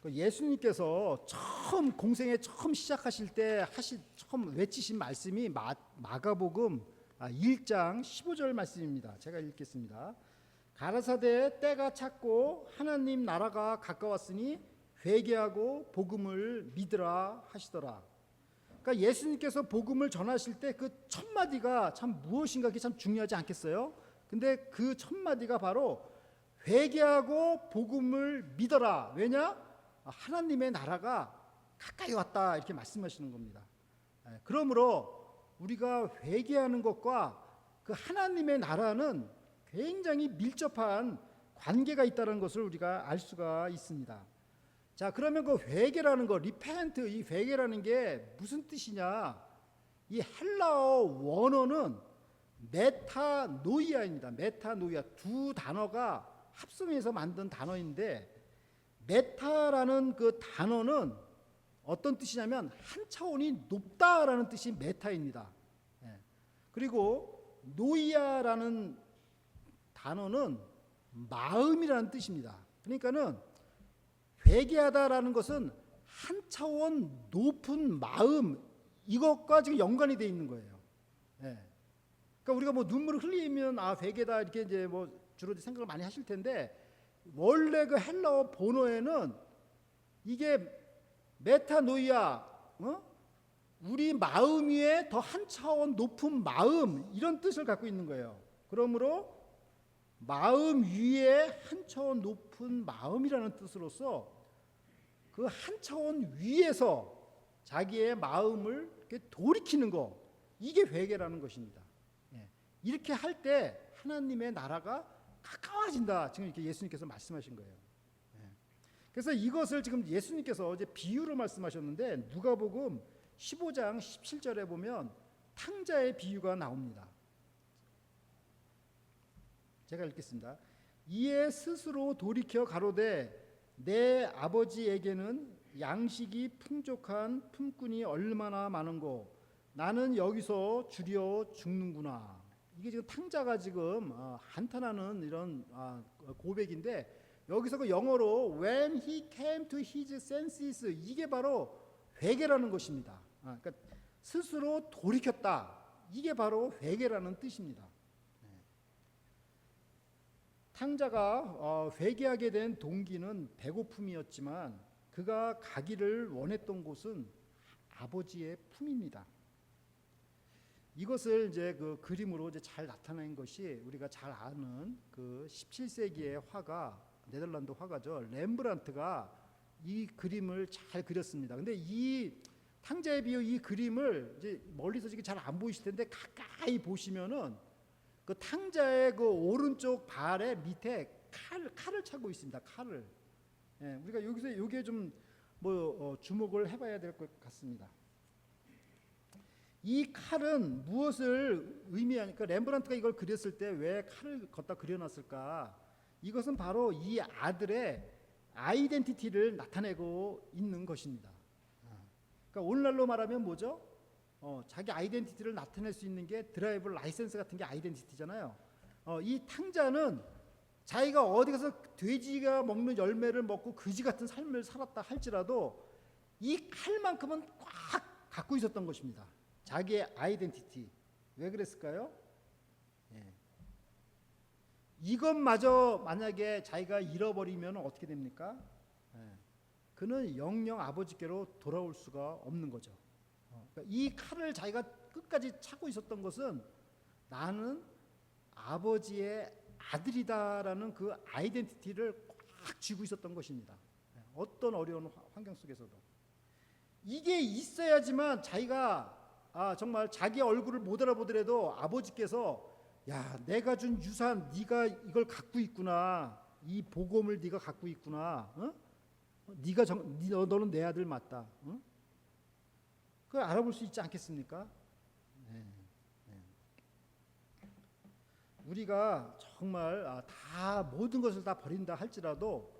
예수님께서 처음 공생에 처음 시작하실 때 처음 외치신 말씀이 마가복음 1장 15절 말씀입니다. 제가 읽겠습니다. 가라사대 때가 찼고 하나님 나라가 가까웠으니 회개하고 복음을 믿으라 하시더라. 그러니까 예수님께서 복음을 전하실 때 그 첫 마디가 참 무엇인가 그게 참 중요하지 않겠어요? 근데 그 첫 마디가 바로 회개하고 복음을 믿어라. 왜냐? 하나님의 나라가 가까이 왔다 이렇게 말씀하시는 겁니다. 그러므로 우리가 회개하는 것과 그 하나님의 나라는 굉장히 밀접한 관계가 있다는 것을 우리가 알 수가 있습니다. 자, 그러면 그 회개라는 거, repent, 이 회개라는 게 무슨 뜻이냐? 이 헬라어 원어는 메타노이아입니다. 메타노이아 두 단어가 합성해서 만든 단어인데 메타라는 그 단어는 어떤 뜻이냐면 한 차원이 높다라는 뜻이 메타입니다. 그리고 노이아라는 단어는 마음이라는 뜻입니다. 그러니까는 회개하다라는 것은 한 차원 높은 마음 이것과 지금 연관이 되어 있는 거예요. 그러니까 우리가 뭐 눈물을 흘리면 회개다 이렇게 이제 뭐 주로 생각을 많이 하실 텐데 원래 그 헬라어 본어에는 이게 메타노이아, 우리 마음 위에 더 한 차원 높은 마음 이런 뜻을 갖고 있는 거예요. 그러므로 마음 위에 한 차원 높은 마음이라는 뜻으로서 그 한 차원 위에서 자기의 마음을 이렇게 돌이키는 거 이게 회개라는 것입니다. 이렇게 할 때 하나님의 나라가 가까워진다. 지금 이렇게 예수님께서 말씀하신 거예요. 그래서 이것을 지금 예수님께서 이제 비유로 말씀하셨는데 누가복음 15장 17절에 보면 탕자의 비유가 나옵니다. 제가 읽겠습니다. 이에 스스로 돌이켜 가로되 내 아버지에게는 양식이 풍족한 품꾼이 얼마나 많은고 나는 여기서 주려 죽는구나. 이게 지금 탕자가 지금 한탄하는 이런 고백인데 여기서 그 영어로 when he came to his senses 이게 바로 회개라는 것입니다. 그러니까 스스로 돌이켰다. 이게 바로 회개라는 뜻입니다. 탕자가 회개하게 된 동기는 배고픔이었지만 그가 가기를 원했던 곳은 아버지의 품입니다. 이것을 이제 그 그림으로 이제 잘 나타낸 것이 우리가 잘 아는 그 17세기의 화가 네덜란드 화가죠. 렘브란트가 이 그림을 잘 그렸습니다. 근데 이 탕자의 비유 이 그림을 이제 멀리서 지금 잘 안 보이실 텐데 가까이 보시면은 그 탕자의 그 오른쪽 발의 밑에 칼을 차고 있습니다. 칼을. 우리가 여기서 요게 좀 뭐 주목을 해봐야 될 것 같습니다. 이 칼은 무엇을 의미하니까 렘브란트가 이걸 그렸을 때 왜 칼을 걷다 그려놨을까? 이것은 바로 이 아들의 아이덴티티를 나타내고 있는 것입니다. 그러니까 오늘날로 말하면 뭐죠? 자기 아이덴티티를 나타낼 수 있는 게 드라이브 라이센스 같은 게 아이덴티티잖아요. 이 탕자는 자기가 어디 가서 돼지가 먹는 열매를 먹고 그지 같은 삶을 살았다 할지라도 이 칼만큼은 꽉 갖고 있었던 것입니다. 자기의 아이덴티티. 왜 그랬을까요? 이것마저 만약에 자기가 잃어버리면 어떻게 됩니까? 그는 영영 아버지께로 돌아올 수가 없는 거죠. 그러니까 이 칼을 자기가 끝까지 차고 있었던 것은 나는 아버지의 아들이다라는 그 아이덴티티를 꽉 쥐고 있었던 것입니다. 어떤 어려운 환경 속에서도 이게 있어야지만 자기가 정말 자기 얼굴을 못 알아보더라도 아버지께서 야 내가 준 유산 네가 이걸 갖고 있구나 이 복음을 네가 갖고 있구나 너는 내 아들 맞다 그걸 알아볼 수 있지 않겠습니까? 우리가 정말 다 모든 것을 다 버린다 할지라도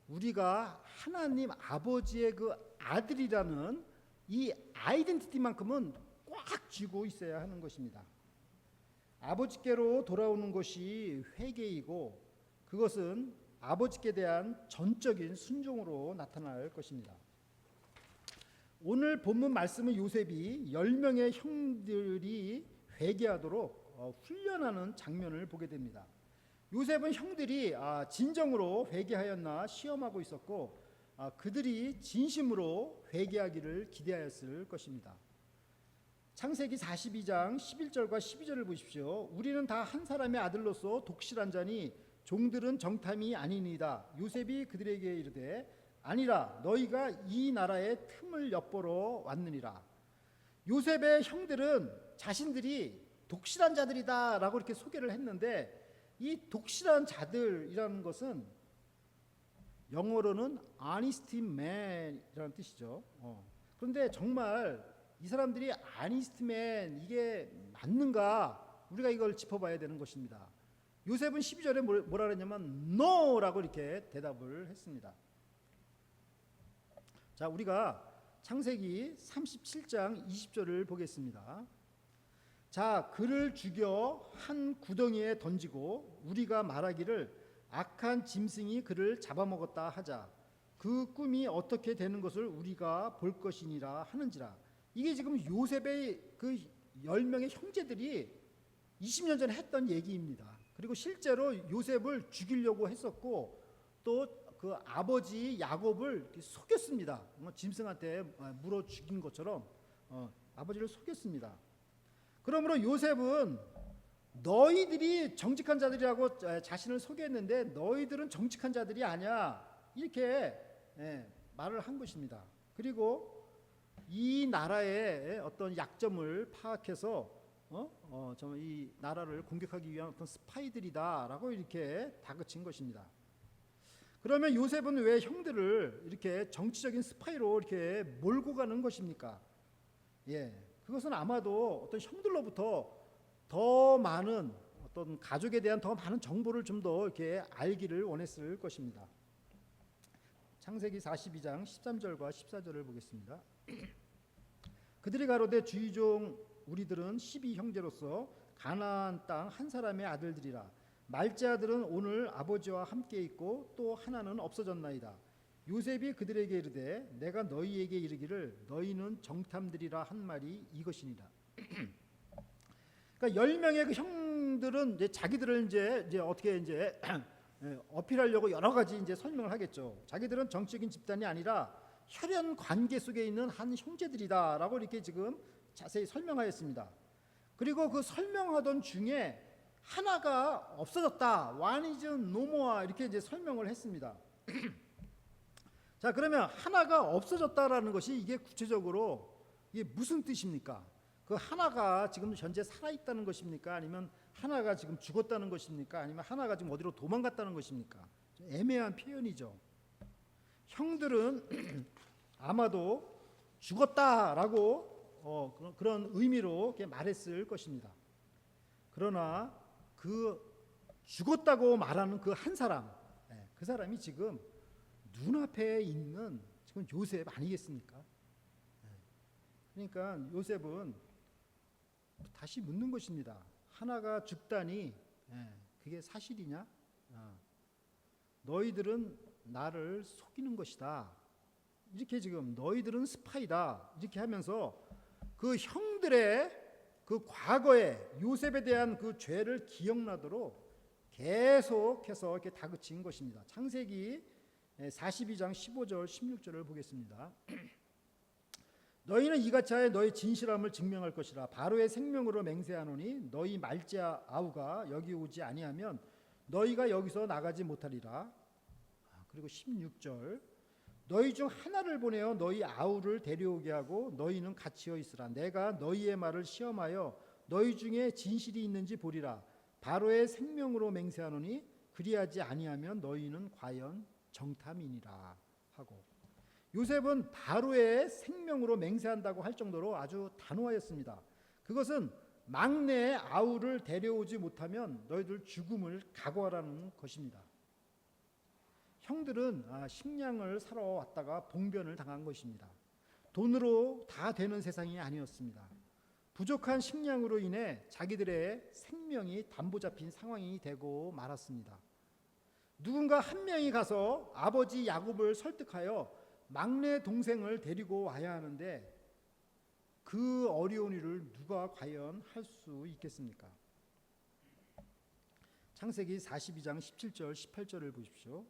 우리가 하나님 아버지의 그 아들이라는 이 아이덴티티만큼은 꽉 쥐고 있어야 하는 것입니다. 아버지께로 돌아오는 것이 회개이고 그것은 아버지께 대한 전적인 순종으로 나타날 것입니다. 오늘 본문 말씀은 요셉이 10명의 형들이 회개하도록 훈련하는 장면을 보게 됩니다. 요셉은 형들이 진정으로 회개하였나 시험하고 있었고 그들이 진심으로 회개하기를 기대하였을 것입니다. 창세기 42장 11절과 12절을 보십시오. 우리는 다 한 사람의 아들로서 독실한 자니 종들은 정탐이 아니니이다. 요셉이 그들에게 이르되 아니라 너희가 이 나라의 틈을 엿보러 왔느니라. 요셉의 형들은 자신들이 독실한 자들이다 라고 이렇게 소개를 했는데, 이 독실한 자들이라는 것은 영어로는 honest man이라는 뜻이죠. 그런데 정말 이 사람들이 honest man 이게 맞는가, 우리가 이걸 짚어봐야 되는 것입니다. 요셉은 12절에 뭐라 그랬냐면 no라고 이렇게 대답을 했습니다. 자, 우리가 창세기 37장 20절을 보겠습니다. 자, 그를 죽여 한 구덩이에 던지고 우리가 말하기를 악한 짐승이 그를 잡아먹었다 하자. 그 꿈이 어떻게 되는 것을 우리가 볼 것이니라 하는지라. 이게 지금 요셉의 그 10명의 형제들이 20년 전에 했던 얘기입니다. 그리고 실제로 요셉을 죽이려고 했었고 또 그 아버지 야곱을 속였습니다. 짐승한테 물어 죽인 것처럼 아버지를 속였습니다. 그러므로 요셉은 너희들이 정직한 자들이라고 자신을 소개했는데 너희들은 정직한 자들이 아니야, 이렇게 말을 한 것입니다. 그리고 이 나라의 어떤 약점을 파악해서 이 나라를 공격하기 위한 어떤 스파이들이다라고 이렇게 다그친 것입니다. 그러면 요셉은 왜 형들을 이렇게 정치적인 스파이로 이렇게 몰고 가는 것입니까? 그것은 아마도 어떤 형들로부터 더 많은 어떤 가족에 대한 더 많은 정보를 좀 더 이렇게 알기를 원했을 것입니다. 창세기 42장 13절과 14절을 보겠습니다. 그들이 가로되 주의종 우리들은 12형제로서 가나안 땅 한 사람의 아들들이라. 말째 아들은 오늘 아버지와 함께 있고 또 하나는 없어졌나이다. 요셉이 그들에게 이르되 내가 너희에게 이르기를 너희는 정탐들이라 한 말이 이것이니라. 그러니까 10명의 그 형들은 이제 자기들을 이제 어떻게 이제 어필하려고 여러 가지 이제 설명을 하겠죠. 자기들은 정치적인 집단이 아니라 혈연 관계 속에 있는 한 형제들이다라고 이렇게 지금 자세히 설명하였습니다. 그리고 그 설명하던 중에 하나가 없어졌다, one is no more 이렇게 이제 설명을 했습니다. 자, 그러면 하나가 없어졌다라는 것이 이게 구체적으로 이게 무슨 뜻입니까? 그 하나가 지금 현재 살아있다는 것입니까? 아니면 하나가 지금 죽었다는 것입니까? 아니면 하나가 지금 어디로 도망갔다는 것입니까? 좀 애매한 표현이죠. 형들은 아마도 죽었다라고 그런 의미로 이렇게 말했을 것입니다. 그러나 그 죽었다고 말하는 그 한 사람, 그 사람이 지금 눈앞에 있는 지금 요셉 아니겠습니까? 그러니까 요셉은 다시 묻는 것입니다. 하나가 죽다니 그게 사실이냐? 너희들은 나를 속이는 것이다. 이렇게 지금 너희들은 스파이다. 이렇게 하면서 그 형들의 그 과거에 요셉에 대한 그 죄를 기억나도록 계속해서 이렇게 다그친 것입니다. 창세기 42장 15절 16절을 보겠습니다. 너희는 이같이 하여 너희 진실함을 증명할 것이라. 바로의 생명으로 맹세하노니 너희 말째 아우가 여기 오지 아니하면 너희가 여기서 나가지 못하리라. 그리고 16절 너희 중 하나를 보내어 너희 아우를 데려오게 하고 너희는 갇히어 있으라. 내가 너희의 말을 시험하여 너희 중에 진실이 있는지 보리라. 바로의 생명으로 맹세하노니 그리하지 아니하면 너희는 과연 정탐이니라 하고, 요셉은 바로의 생명으로 맹세한다고 할 정도로 아주 단호하였습니다. 그것은 막내 아우를 데려오지 못하면 너희들 죽음을 각오하라는 것입니다. 형들은 식량을 사러 왔다가 봉변을 당한 것입니다. 돈으로 다 되는 세상이 아니었습니다. 부족한 식량으로 인해 자기들의 생명이 담보 잡힌 상황이 되고 말았습니다. 누군가 한 명이 가서 아버지 야곱을 설득하여 막내 동생을 데리고 와야 하는데 그 어려운 일을 누가 과연 할 수 있겠습니까? 창세기 42장 17절 18절을 보십시오.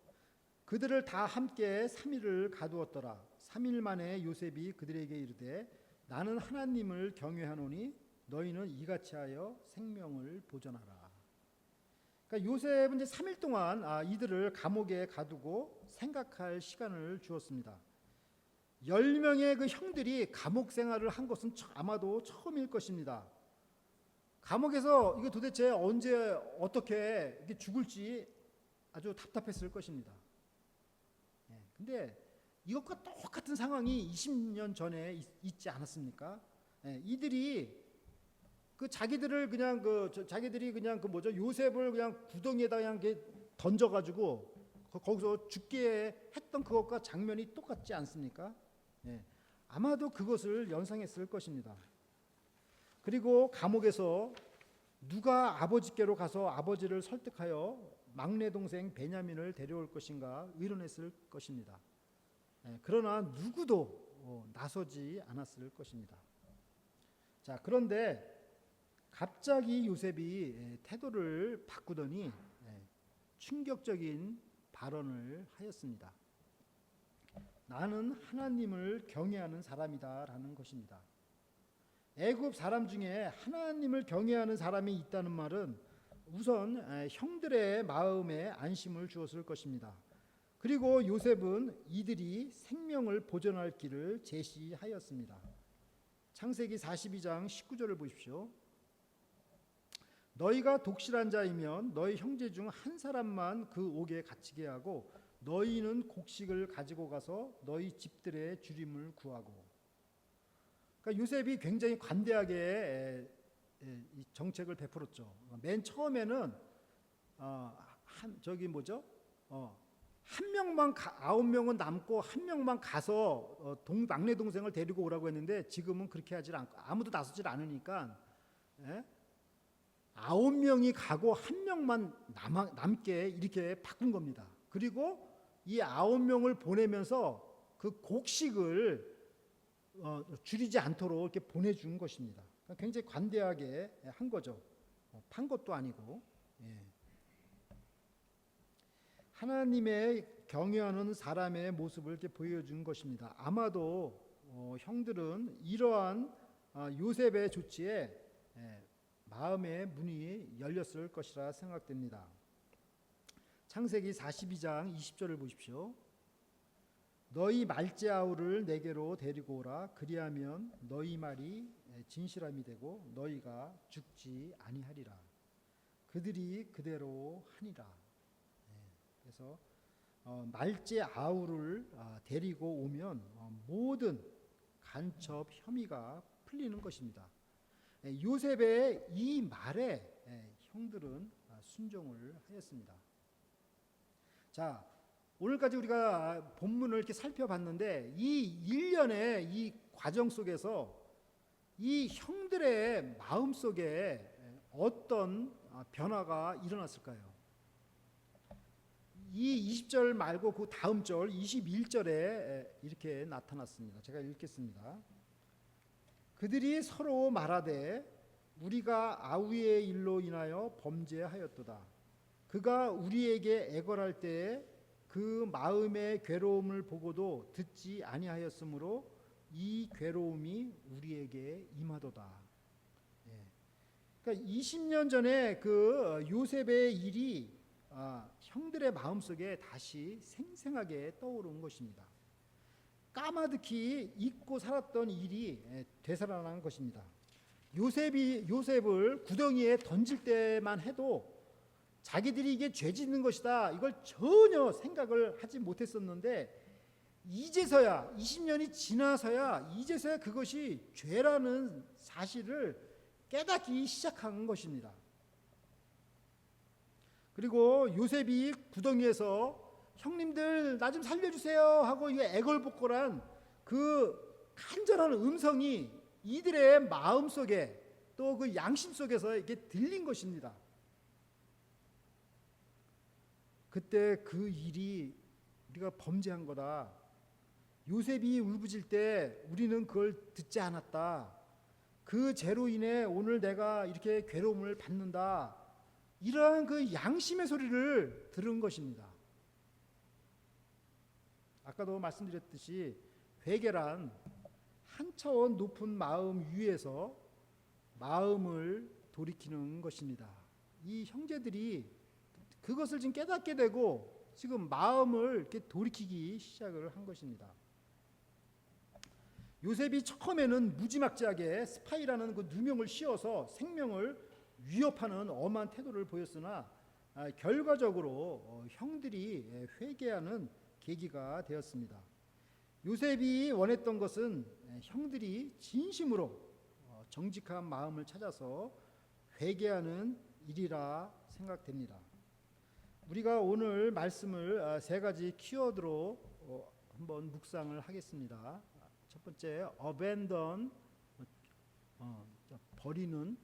그들을 다 함께 3일을 가두었더라. 3일 만에 요셉이 그들에게 이르되 나는 하나님을 경외하노니 너희는 이같이 하여 생명을 보존하라. 그러니까 요셉은 이제 3일 동안 이들을 감옥에 가두고 생각할 시간을 주었습니다. 10명의 그 형들이 감옥 생활을 한 것은 아마도 처음일 것입니다. 감옥에서 이게 도대체 언제 어떻게 이게 죽을지 아주 답답했을 것입니다. 근데 이것과 똑같은 상황이 20년 전에 있지 않았습니까? 이들이 자기들이 그냥 요셉을 그냥 구덩이에다 그냥 던져가지고 거기서 죽게 했던 그것과 장면이 똑같지 않습니까? 아마도 그것을 연상했을 것입니다. 그리고 감옥에서 누가 아버지께로 가서 아버지를 설득하여 막내 동생 베냐민을 데려올 것인가 의논했을 것입니다. 그러나 누구도 나서지 않았을 것입니다. 자, 그런데 갑자기 요셉이 태도를 바꾸더니 충격적인 발언을 하였습니다. 나는 하나님을 경외하는 사람이다라는 것입니다. 애굽 사람 중에 하나님을 경외하는 사람이 있다는 말은 우선 형들의 마음에 안심을 주었을 것입니다. 그리고 요셉은 이들이 생명을 보존할 길을 제시하였습니다. 창세기 42장 19절을 보십시오. 너희가 독실한 자이면 너희 형제 중 한 사람만 그 옥에 갇히게 하고 너희는 곡식을 가지고 가서 너희 집들의 주림을 구하고. 그러니까 요셉이 굉장히 관대하게 이 정책을 베풀었죠. 맨 처음에는 한 명만 9명은 남고 한 명만 가서 막내 동생을 데리고 오라고 했는데 지금은 그렇게 하질 않고 아무도 나서질 않으니까 9명이 가고 한 명만 남게 이렇게 바꾼 겁니다. 그리고 이 9명을 보내면서 그 곡식을 줄이지 않도록 이렇게 보내준 것입니다. 그러니까 굉장히 관대하게 한 거죠. 판 것도 아니고. 하나님의 경외하는 사람의 모습을 이렇게 보여준 것입니다. 아마도 형들은 이러한 요셉의 조치에 마음의 문이 열렸을 것이라 생각됩니다. 창세기 42장 20절을 보십시오. 너희 말째 아우를 내게로 데리고 오라. 그리하면 너희 말이 진실함이 되고 너희가 죽지 아니하리라. 그들이 그대로 하니라. 그래서 말째 아우를 데리고 오면 모든 간첩 혐의가 풀리는 것입니다. 요셉의 이 말에 형들은 순종을 하였습니다. 자, 오늘까지 우리가 본문을 이렇게 살펴봤는데 이 일련의 이 과정 속에서 이 형들의 마음 속에 어떤 변화가 일어났을까요? 이 20절 말고 그 다음 절 21절에 이렇게 나타났습니다. 제가 읽겠습니다. 그들이 서로 말하되 우리가 아우의 일로 인하여 범죄하였도다. 그가 우리에게 애걸할 때에 그 마음의 괴로움을 보고도 듣지 아니하였으므로 이 괴로움이 우리에게 임하도다. 그러니까 20년 전에 그 요셉의 일이 형들의 마음속에 다시 생생하게 떠오른 것입니다. 까마득히 잊고 살았던 일이 되살아난 것입니다. 요셉을 구덩이에 던질 때만 해도 자기들이 이게 죄 짓는 것이다 이걸 전혀 생각을 하지 못했었는데 이제서야 20년이 지나서야 이제서야 그것이 죄라는 사실을 깨닫기 시작한 것입니다. 그리고 요셉이 구덩이에서 형님들 나 좀 살려주세요 하고 이 애걸복걸한 그 간절한 음성이 이들의 마음 속에 또 그 양심 속에서 이렇게 들린 것입니다. 그때 그 일이 우리가 범죄한 거다. 요셉이 울부짖을 때 우리는 그걸 듣지 않았다. 그 죄로 인해 오늘 내가 이렇게 괴로움을 받는다. 이러한 그 양심의 소리를 들은 것입니다. 아까도 말씀드렸듯이 회개란 한 차원 높은 마음 위에서 마음을 돌이키는 것입니다. 이 형제들이 그것을 지금 깨닫게 되고 지금 마음을 이렇게 돌이키기 시작을 한 것입니다. 요셉이 처음에는 무지막지하게 스파이라는 그 누명을 씌워서 생명을 위협하는 엄한 태도를 보였으나 결과적으로 형들이 회개하는 계기가 되었습니다. 요셉이 원했던 것은 형들이 진심으로 정직한 마음을 찾아서 회개하는 일이라 생각됩니다. 우리가 오늘 말씀을 세 가지 키워드로 한번 묵상을 하겠습니다. 첫 번째, abandon, 버리는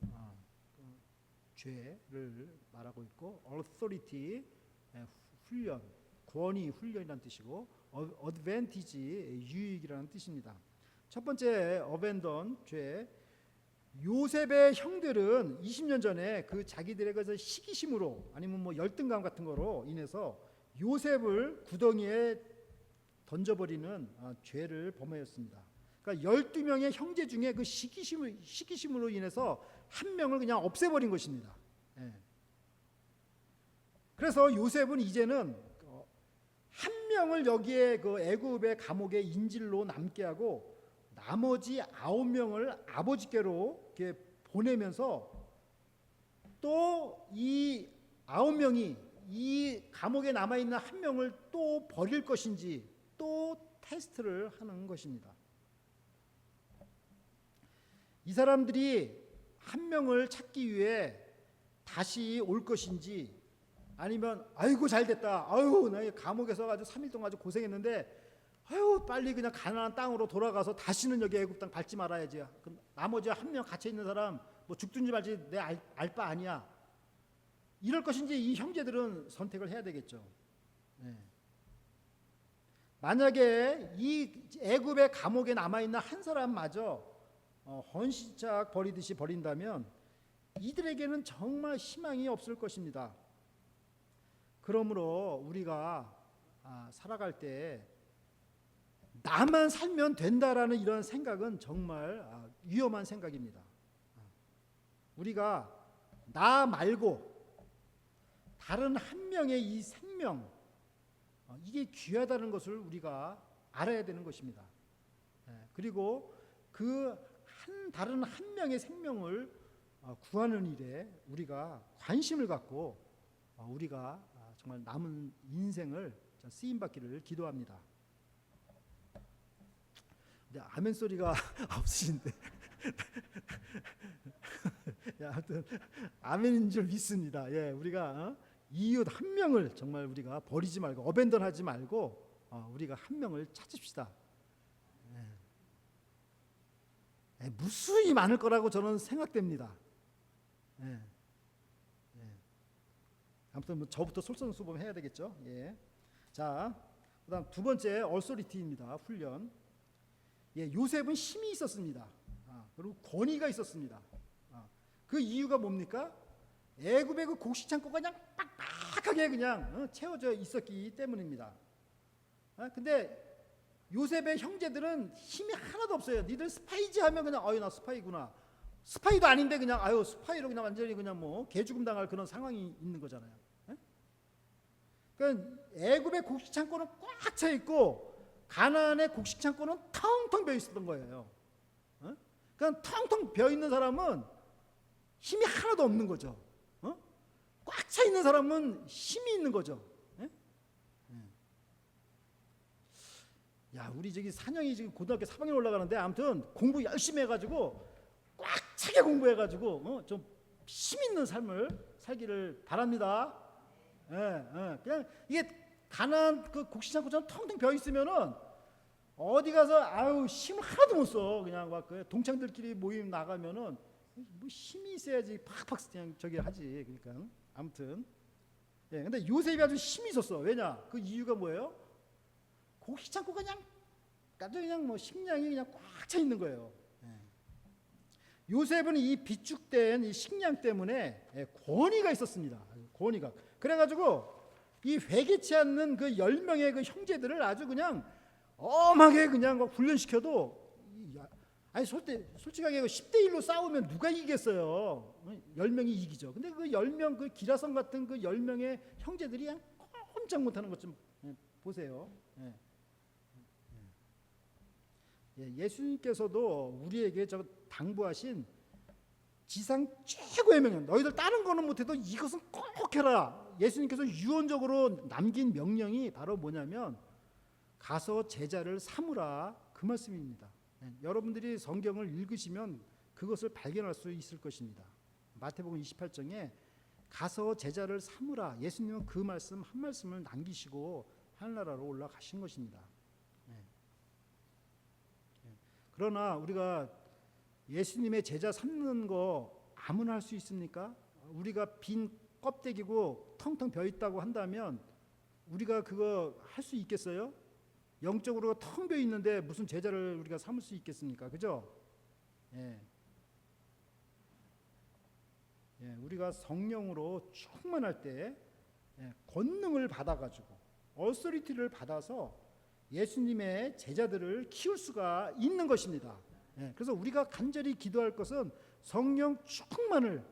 죄를 말하고 있고, authority, 훈련, 권위, 훈련이라는 뜻이고, advantage, 유익이라는 뜻입니다. 첫 번째, abandon, 죄. 요셉의 형들은 20년 전에 그 자기들의 그 시기심으로 아니면 뭐 열등감 같은 거로 인해서 요셉을 구덩이에 던져버리는 죄를 범하였습니다. 그러니까 12명의 형제 중에 그 시기심으로 인해서 한 명을 그냥 없애버린 것입니다. 예. 그래서 요셉은 이제는 한 명을 여기에 그 애굽의 감옥의 인질로 남게 하고 나머지 9명을 아버지께로 이렇게 보내면서 또 이 9명이 이 감옥에 남아있는 한 명을 또 버릴 것인지 또 테스트를 하는 것입니다. 이 사람들이 한 명을 찾기 위해 다시 올 것인지 아니면 아이고 잘됐다. 아유 나 감옥에서 아주 3일 동안 아주 고생했는데 아유 빨리 그냥 가나안 땅으로 돌아가서 다시는 여기 애굽 땅 밟지 말아야지. 나머지 한 명 갇혀 있는 사람 뭐 죽든지 말지 내 알 바 아니야. 이럴 것인지 이 형제들은 선택을 해야 되겠죠. 네. 만약에 이 애굽의 감옥에 남아 있는 한 사람마저 헌신짝 버리듯이 버린다면 이들에게는 정말 희망이 없을 것입니다. 그러므로 우리가 살아갈 때 나만 살면 된다라는 이런 생각은 정말 위험한 생각입니다. 우리가 나 말고 다른 한 명의 이 생명 이게 귀하다는 것을 우리가 알아야 되는 것입니다. 그리고 그 다른 한 명의 생명을 구하는 일에 우리가 관심을 갖고 우리가 정말 남은 인생을 쓰임받기를 기도합니다. 근데 아멘 소리가 없으신데 하여튼 아멘인 줄 믿습니다. 예, 우리가 이웃 한 명을 정말 우리가 버리지 말고 어벤던하지 말고 우리가 한 명을 찾읍시다. 무수히 많을 거라고 저는 생각됩니다. 아무튼 뭐 저부터 솔선수범해야 되겠죠. 예. 자, 그다음 두 번째 얼소리티입니다. 훈련. 예, 요셉은 힘이 있었습니다. 그리고 권위가 있었습니다. 그 이유가 뭡니까? 애굽의 그 곡식 창고가 그냥 빡빡하게 그냥 채워져 있었기 때문입니다. 근데 요셉의 형제들은 힘이 하나도 없어요. 니들 스파이지 하면 그냥 아유 나 스파이구나. 스파이도 아닌데 그냥 아유 스파이로 그냥 완전히 그냥 뭐 개죽음 당할 그런 상황이 있는 거잖아요. 그러니까 애굽의 곡식 창고는 꽉 차 있고 가나안의 곡식 창고는 텅텅 비어 있었던 거예요. 그러니까 텅텅 비어 있는 사람은 힘이 하나도 없는 거죠. 꽉 차 있는 사람은 힘이 있는 거죠. 야, 우리 저기 산영이 지금 고등학교 4학년 올라가는데 아무튼 공부 열심히 해가지고 꽉 차게 공부해가지고 좀 힘 있는 삶을 살기를 바랍니다. 그냥 이게 가난 그 곡식창고처럼 텅텅 비어 있으면은 어디 가서 아유 힘을 하나도 못 써. 그냥 막 그 동창들끼리 모임 나가면은 뭐 힘이 있어야지 팍팍 그냥 저기 하지. 그러니까 아무튼 예, 근데 요셉이 아주 힘이 있었어. 왜냐? 그 이유가 뭐예요? 고기 참고 그냥 아주 그냥 뭐 식량이 그냥 꽉 차 있는 거예요. 예. 요셉은 이 비축된 이 식량 때문에 권위가 있었습니다. 권위가. 그래가지고 이 회개치 않는 그 10명의 그 형제들을 아주 그냥 엄하게 그냥 훈련시켜도 아니 솔직하게 10대 1로 싸우면 누가 이기겠어요? 10명이 이기죠. 근데 그 10명 그 기라성 같은 그 10명의 형제들이 그냥 꼼짝 못하는 것 좀 보세요. 예수님께서도 우리에게 저 당부하신 지상 최고의 명령, 너희들 다른 거는 못해도 이것은 꼭 해라. 예수님께서 유언적으로 남긴 명령이 바로 뭐냐면 가서 제자를 삼으라, 그 말씀입니다. 여러분들이 성경을 읽으시면 그것을 발견할 수 있을 것입니다. 마태복음 28장에 가서 제자를 삼으라, 예수님은 그 말씀 한 말씀을 남기시고 하늘나라로 올라가신 것입니다. 그러나 우리가 예수님의 제자 삼는 거 아무나 할 수 있습니까? 우리가 빈 껍데기고 텅텅 비어 있다고 한다면 우리가 그거 할 수 있겠어요? 영적으로 텅 비어 있는데 무슨 제자를 우리가 삼을 수 있겠습니까? 그죠? 우리가 성령으로 충만할 때 권능을 받아가지고 어서리티를 받아서 예수님의 제자들을 키울 수가 있는 것입니다. 그래서 우리가 간절히 기도할 것은 성령 충만을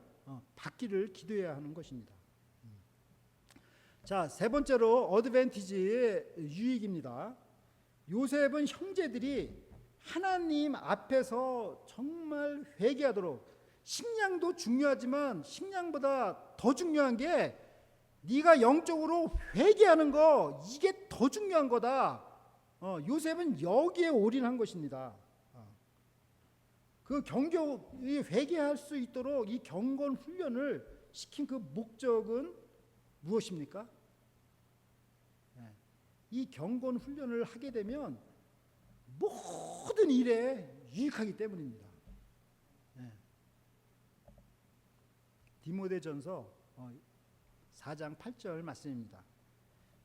받기를 기도해야 하는 것입니다. 자, 세 번째로 어드밴티지의 유익입니다. 요셉은 형제들이 하나님 앞에서 정말 회개하도록, 식량도 중요하지만 식량보다 더 중요한 게 네가 영적으로 회개하는 거, 이게 더 중요한 거다. 요셉은 여기에 올인한 것입니다. 그 이 회개할 수 있도록 이 경건 훈련을 시킨 그 목적은 무엇입니까? 이 경건 훈련을 하게 되면 모든 일에 유익하기 때문입니다. 디모데전서 4장 8절 말씀입니다.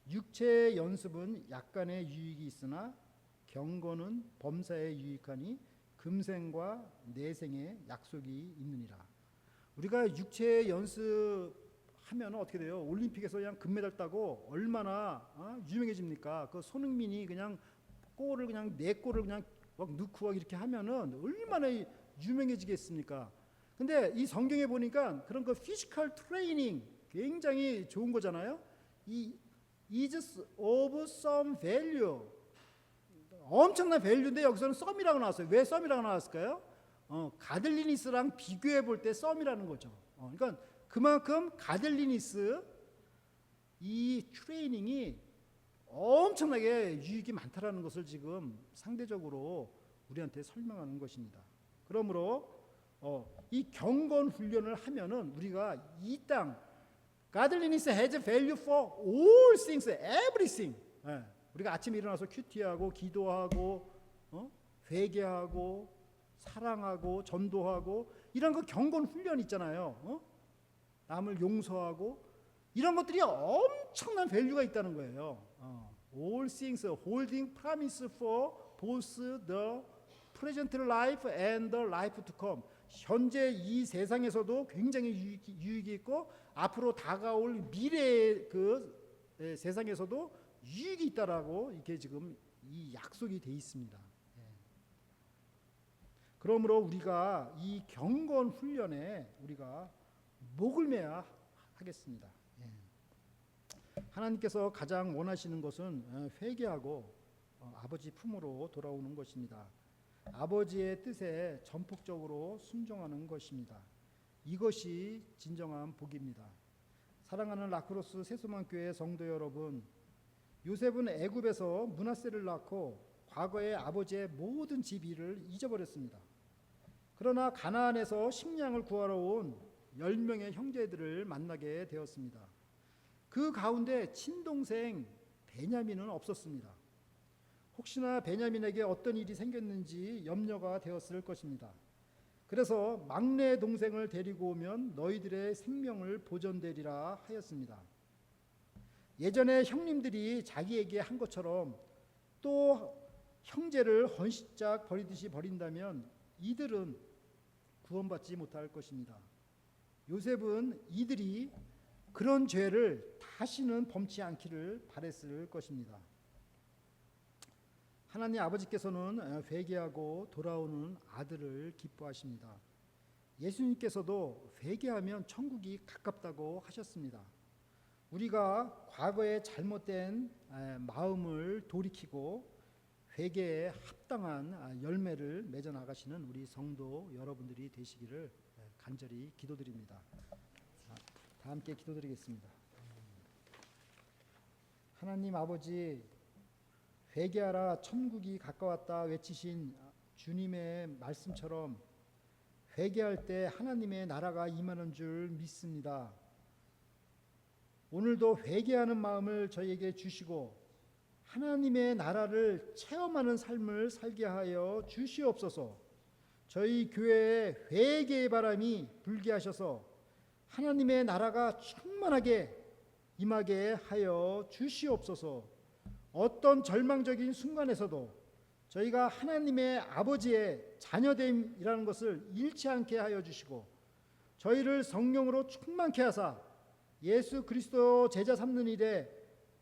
육체의 연습은 약간의 유익이 있으나 경건은 범사에 유익하니 금생과 내생의 약속이 있느니라. 우리가 육체의 연습하면 어떻게 돼요? 올림픽에서 그냥 금메달 따고 얼마나 유명해집니까? 그 손흥민이 그냥 골을 그냥 4골을 그냥 막 넣고 이렇게 하면은 얼마나 유명해지겠습니까? 근데 이 성경에 보니까 그런 그 피지컬 트레이닝 굉장히 좋은 거잖아요. 이 is of some value, 엄청난 밸류인데 여기서는 썸이라고 나왔어요. 왜 썸이라고 나왔을까요? 가들리니스랑 비교해 볼 때 썸이라는 거죠. 그러니까 그만큼 가들리니스 이 트레이닝이 엄청나게 유익이 많다라는 것을 지금 상대적으로 우리한테 설명하는 것입니다. 그러므로 이 경건 훈련을 하면은 우리가 이 땅 Godliness has value for all things, everything. 우리가 아침에 일어나서 큐티하고 기도하고 회개하고 사랑하고 전도하고 이런 거 경건 훈련 있잖아요. 남을 용서하고 이런 것들이 엄청난 밸류가 있다는 거예요. All things holding promise for both the present life and the life to come. 현재 이 세상에서도 굉장히 유익이 있고 앞으로 다가올 미래의 그 세상에서도 유익이 있다라고 이렇게 지금 이 약속이 돼 있습니다. 그러므로 우리가 이 경건 훈련에 우리가 목을 매야 하겠습니다. 하나님께서 가장 원하시는 것은 회개하고 아버지 품으로 돌아오는 것입니다. 아버지의 뜻에 전폭적으로 순종하는 것입니다. 이것이 진정한 복입니다. 사랑하는 라크로스 새소망교회 성도 여러분, 요셉은 애굽에서 므낫세를 낳고 과거의 아버지의 모든 집 일을 잊어버렸습니다. 그러나 가나안에서 식량을 구하러 온 10명의 형제들을 만나게 되었습니다. 그 가운데 친동생 베냐민은 없었습니다. 혹시나 베냐민에게 어떤 일이 생겼는지 염려가 되었을 것입니다. 그래서 막내 동생을 데리고 오면 너희들의 생명을 보전되리라 하였습니다. 예전에 형님들이 자기에게 한 것처럼 또 형제를 헌신짝 버리듯이 버린다면 이들은 구원받지 못할 것입니다. 요셉은 이들이 그런 죄를 다시는 범치 않기를 바랬을 것입니다. 하나님 아버지께서는 회개하고 돌아오는 아들을 기뻐하십니다. 예수님께서도 회개하면 천국이 가깝다고 하셨습니다. 우리가 과거의 잘못된 마음을 돌이키고 회개에 합당한 열매를 맺어 나가시는 우리 성도 여러분들이 되시기를 간절히 기도드립니다. 다 함께 기도드리겠습니다. 하나님 아버지, 회개하라 천국이 가까웠다 외치신 주님의 말씀처럼 회개할 때 하나님의 나라가 임하는 줄 믿습니다. 오늘도 회개하는 마음을 저희에게 주시고 하나님의 나라를 체험하는 삶을 살게 하여 주시옵소서. 저희 교회에 회개의 바람이 불게 하셔서 하나님의 나라가 충만하게 임하게 하여 주시옵소서. 어떤 절망적인 순간에서도 저희가 하나님의 아버지의 자녀됨이라는 것을 잃지 않게 하여 주시고 저희를 성령으로 충만케 하사 예수 그리스도 제자 삼는 일에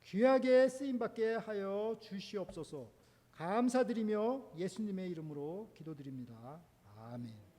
귀하게 쓰임받게 하여 주시옵소서. 감사드리며 예수님의 이름으로 기도드립니다. 아멘.